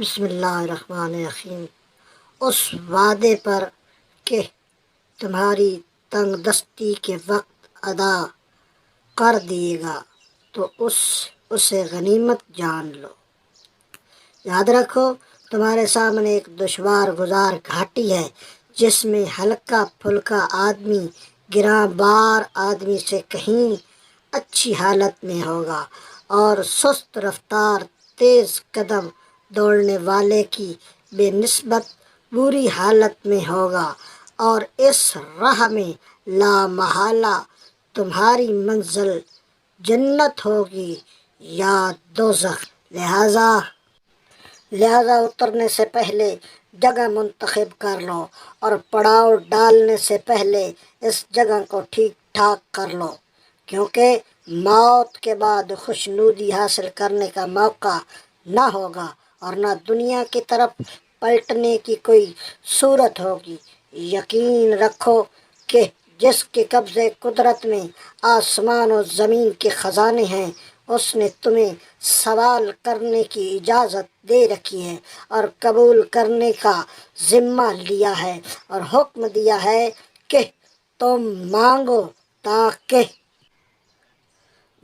بسم اللہ الرحمن الرحیم۔ اس وعدے پر کہ تمہاری تنگ دستی کے وقت ادا کر دیے گا تو اسے غنیمت جان لو۔ یاد رکھو تمہارے سامنے ایک دشوار گزار گھاٹی ہے جس میں ہلکا پھلکا آدمی گراں بار آدمی سے کہیں اچھی حالت میں ہوگا اور سست رفتار تیز قدم دوڑنے والے کی بے نسبت بری حالت میں ہوگا، اور اس راہ میں لا محالہ تمہاری منزل جنت ہوگی یا دوزخ۔ لہذا اترنے سے پہلے جگہ منتخب کر لو اور پڑاؤ ڈالنے سے پہلے اس جگہ کو ٹھیک ٹھاک کر لو، کیونکہ موت کے بعد خوشنودی حاصل کرنے کا موقع نہ ہوگا اور نہ دنیا کی طرف پلٹنے کی کوئی صورت ہوگی۔ یقین رکھو کہ جس کے قبضے قدرت میں آسمان و زمین کے خزانے ہیں، اس نے تمہیں سوال کرنے کی اجازت دے رکھی ہے اور قبول کرنے کا ذمہ لیا ہے، اور حکم دیا ہے کہ تم مانگو تاکہ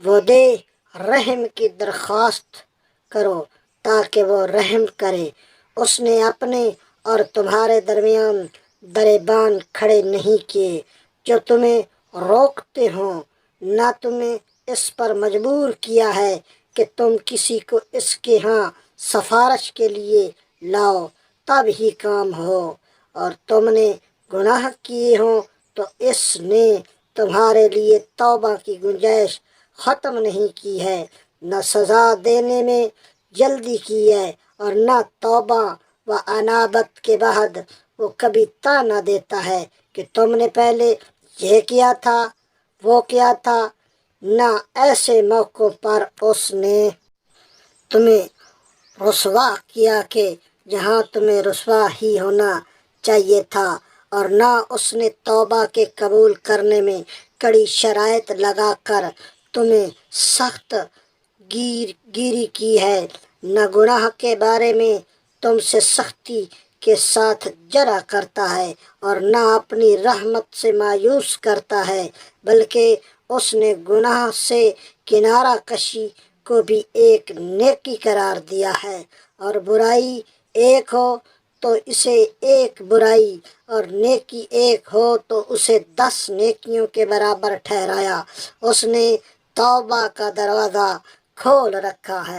وہ دے، رحم کی درخواست کرو تاکہ وہ رحم کرے۔ اس نے اپنے اور تمہارے درمیان دربان کھڑے نہیں کیے جو تمہیں روکتے ہوں، نہ تمہیں اس پر مجبور کیا ہے کہ تم کسی کو اس کے ہاں سفارش کے لیے لاؤ تب ہی کام ہو، اور تم نے گناہ کیے ہوں تو اس نے تمہارے لیے توبہ کی گنجائش ختم نہیں کی ہے، نہ سزا دینے میں جلدی کی ہے، اور نہ توبہ و انابت کے بعد وہ کبھی طعنہ دیتا ہے کہ تم نے پہلے یہ کیا تھا وہ کیا تھا۔ نہ ایسے موقعوں پر اس نے تمہیں رسوا کیا کہ جہاں تمہیں رسوا ہی ہونا چاہیے تھا، اور نہ اس نے توبہ کے قبول کرنے میں کڑی شرائط لگا کر تمہیں سخت گیری کی ہے، نہ گناہ کے بارے میں تم سے سختی کے ساتھ جرا کرتا ہے اور نہ اپنی رحمت سے مایوس کرتا ہے، بلکہ اس نے گناہ سے کنارہ کشی کو بھی ایک نیکی قرار دیا ہے، اور برائی ایک ہو تو اسے ایک برائی اور نیکی ایک ہو تو اسے 10 نیکیوں کے برابر ٹھہرایا۔ اس نے توبہ کا دروازہ کھول رکھا ہے۔